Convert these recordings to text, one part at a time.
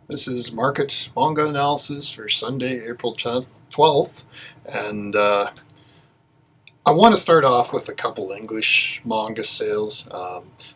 This is market manga analysis for Sunday, April 10th, 12th, and I want to start off with a couple English manga sales.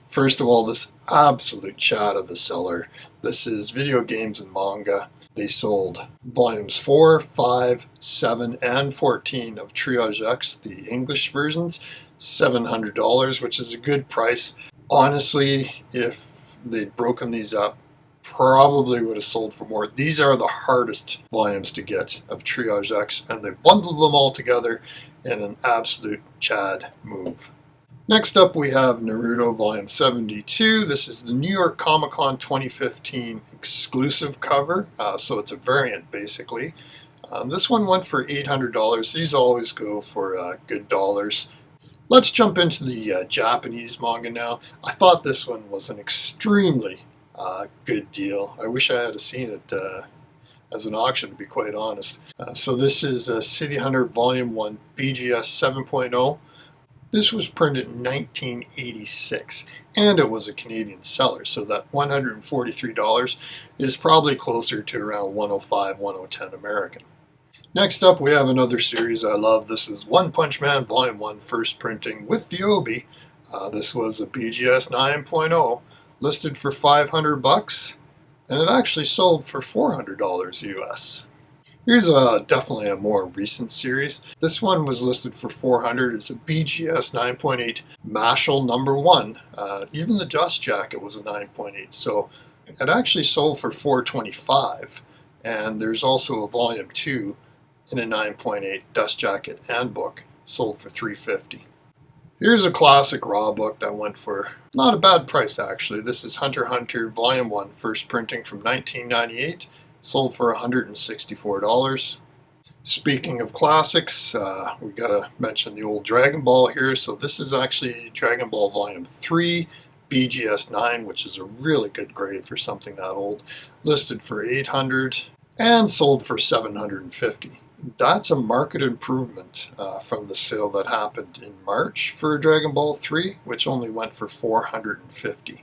First of all, this absolute chat of a seller. This is Video Games and Manga. They sold volumes 4, 5, 7, and 14 of Triage X, the English versions, $700, which is a good price. Honestly, if they'd broken these up, probably would have sold for more. These are the hardest volumes to get of Triage X, and they bundled them all together in an absolute Chad move. Next up, we have Naruto Volume 72. This is the New York Comic Con 2015 exclusive cover, so it's a variant basically. This one went for $800. These always go for good dollars. Let's jump into the Japanese manga now. I thought this one was an extremely good deal. I wish I had seen it as an auction, to be quite honest. So this is City Hunter Volume 1 BGS 7.0. This was printed in 1986, and it was a Canadian seller, so that $143 is probably closer to around 105, 110 American. Next up, we have another series I love. This is One Punch Man Volume 1 first printing with the Obi. This was a BGS 9.0, listed for $500, and it actually sold for $400 US. Here's definitely a more recent series. This one was listed for $400. It's a BGS 9.8 Mashal number 1. Even the dust jacket was a 9.8, so it actually sold for $425. And there's also a volume 2 in a 9.8 dust jacket and book, sold for $350. Here's a classic raw book that went for not a bad price actually. This is Hunter x Hunter Volume 1, first printing from 1998, sold for $164. Speaking of classics, we gotta mention the old Dragon Ball here. So this is actually Dragon Ball Volume 3, BGS 9, which is a really good grade for something that old, listed for $800 and sold for $750. That's a market improvement from the sale that happened in March for Dragon Ball 3, which only went for $450.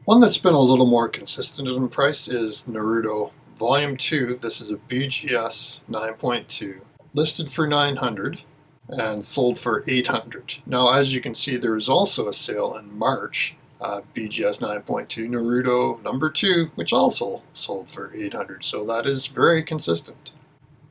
One that's been a little more consistent in price is Naruto Volume 2. This is a BGS 9.2, listed for $900 and sold for $800. Now, as you can see, there was also a sale in March, BGS 9.2 Naruto number 2, which also sold for $800. So that is very consistent.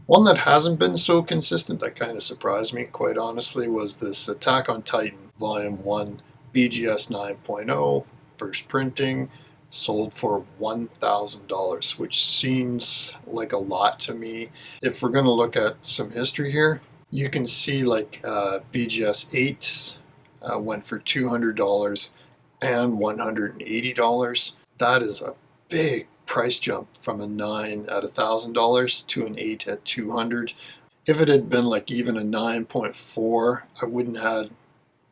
One that hasn't been so consistent, that kind of surprised me, quite honestly, was this Attack on Titan Volume 1 BGS 9.0, first printing, sold for $1,000, which seems like a lot to me. If we're going to look at some history here, you can see like BGS 8 went for $200 and $180. That is a big price jump from a 9 at $1,000 to an 8 at $200. If it had been like even a 9.4, I wouldn't have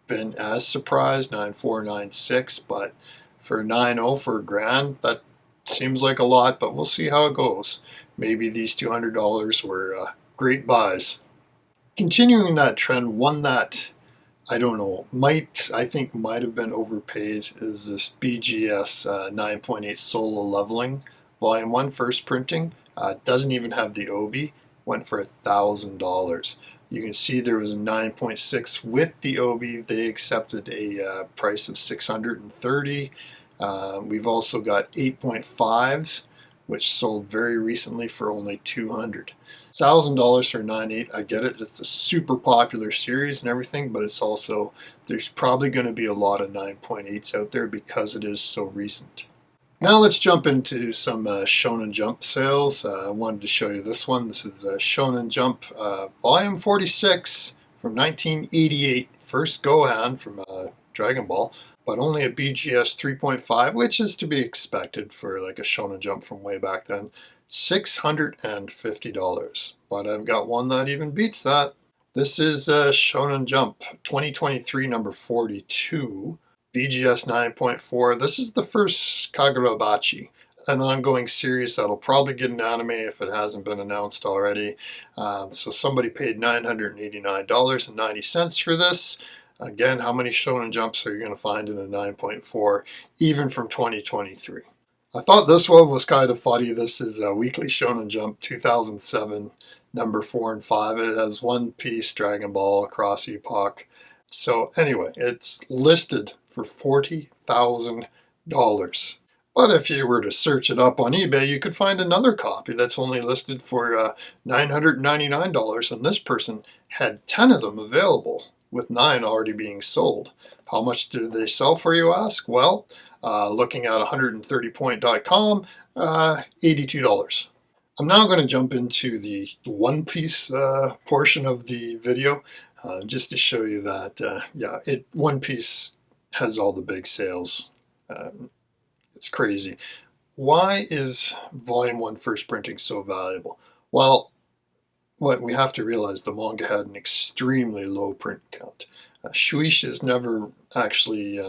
been as surprised, 9.4, 9.6, but for 9.0 for a grand, that seems like a lot, but we'll see how it goes. Maybe these $200 were great buys. Continuing that trend, one that I don't know, I think might have been overpaid is this BGS 9.8 Solo Leveling Volume 1 first printing. Doesn't even have the Obi, went for $1,000. You can see there was a 9.6 with the Obi. They accepted a price of $630. We've also got 8.5s, which sold very recently for only $200. $1,000 for 9.8, I get it, it's a super popular series and everything, but it's also, there's probably going to be a lot of 9.8s out there because it is so recent. Now let's jump into some Shonen Jump sales. I wanted to show you this one. This is Shonen Jump Volume 46 from 1988, first Gohan from Dragon Ball, but only a BGS 3.5, which is to be expected for like a Shonen Jump from way back then. $650, but I've got one that even beats that. This is Shonen Jump 2023 number 42, BGS 9.4. This is the first Kagurabachi, an ongoing series that'll probably get an anime if it hasn't been announced already. So somebody paid $989.90 for this. Again, how many Shonen Jumps are you going to find in a 9.4, even from 2023? I thought this one was kind of funny. This is a Weekly Shonen Jump 2007, number 4 and 5. It has One Piece, Dragon Ball, Across Epoch. So anyway, it's listed for $40,000. But if you were to search it up on eBay, you could find another copy that's only listed for $999, and this person had 10 of them available, with 9 already being sold. How much did they sell for, you ask? Well, looking at 130point.com, $82. I'm now going to jump into the One Piece portion of the video, just to show you that, One Piece has all the big sales. It's crazy. Why is Volume 1 first printing so valuable? Well, what we have to realize, the manga had an extremely low print count. Shueisha has never actually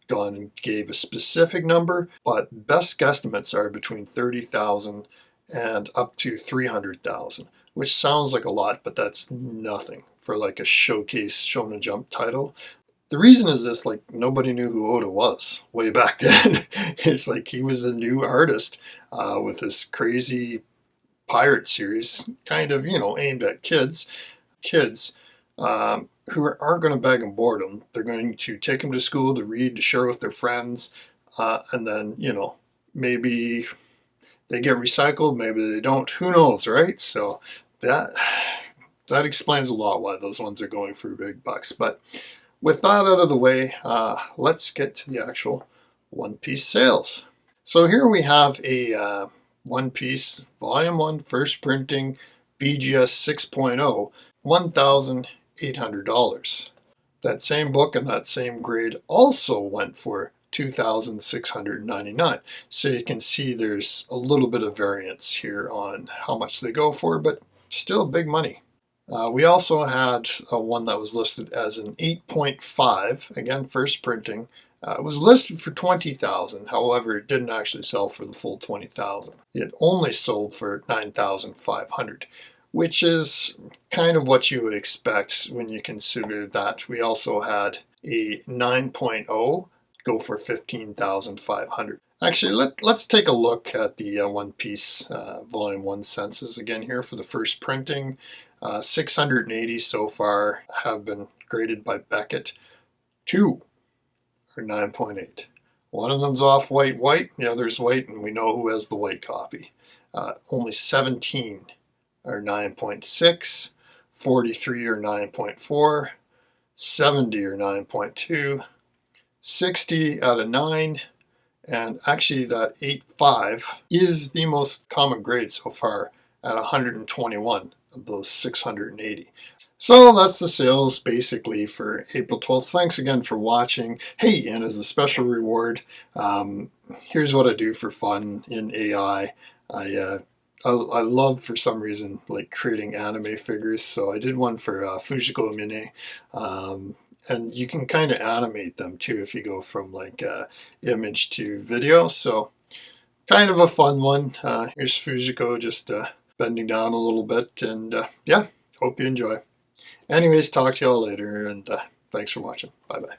gone and gave a specific number, but best guesstimates are between 30,000 and up to 300,000, which sounds like a lot, but that's nothing for like a showcase Shonen Jump title. The reason is this, like, nobody knew who Oda was way back then. It's like he was a new artist with this crazy pirate series, kind of, aimed at kids who aren't going to beg and board them. They're going to take them to school to read, to share with their friends, and then, maybe they get recycled, maybe they don't. Who knows, right? So that explains a lot why those ones are going for big bucks. But with that out of the way, let's get to the actual One Piece sales. So here we have a One Piece Volume 1 first printing BGS 6.0, $1,800. That same book and that same grade also went for $2,699. So you can see there's a little bit of variance here on how much they go for, but still big money. We also had one that was listed as an 8.5, again first printing. It was listed for $20,000, however it didn't actually sell for the full $20,000. It only sold for $9,500, which is kind of what you would expect when you consider that we also had a 9.0 go for $15,500. Actually, let's take a look at the One Piece Volume 1 census again here for the first printing. 680 so far have been graded by Beckett. 2 are 9.8. One of them's off white, the other's white, and we know who has the white copy. Only 17 are 9.6, 43 are 9.4, 70 are 9.2, 60 out of 9, and actually that 8.5 is the most common grade so far at 121 of those 680. So that's the sales basically for April 12th. Thanks again for watching. Hey, and as a special reward, here's what I do for fun in AI. I love, for some reason, like creating anime figures. So I did one for Fujiko Mine. And you can kind of animate them too if you go from like image to video. So kind of a fun one. Here's Fujiko just bending down a little bit, and yeah, hope you enjoy. Anyways, talk to y'all later, and thanks for watching. Bye bye.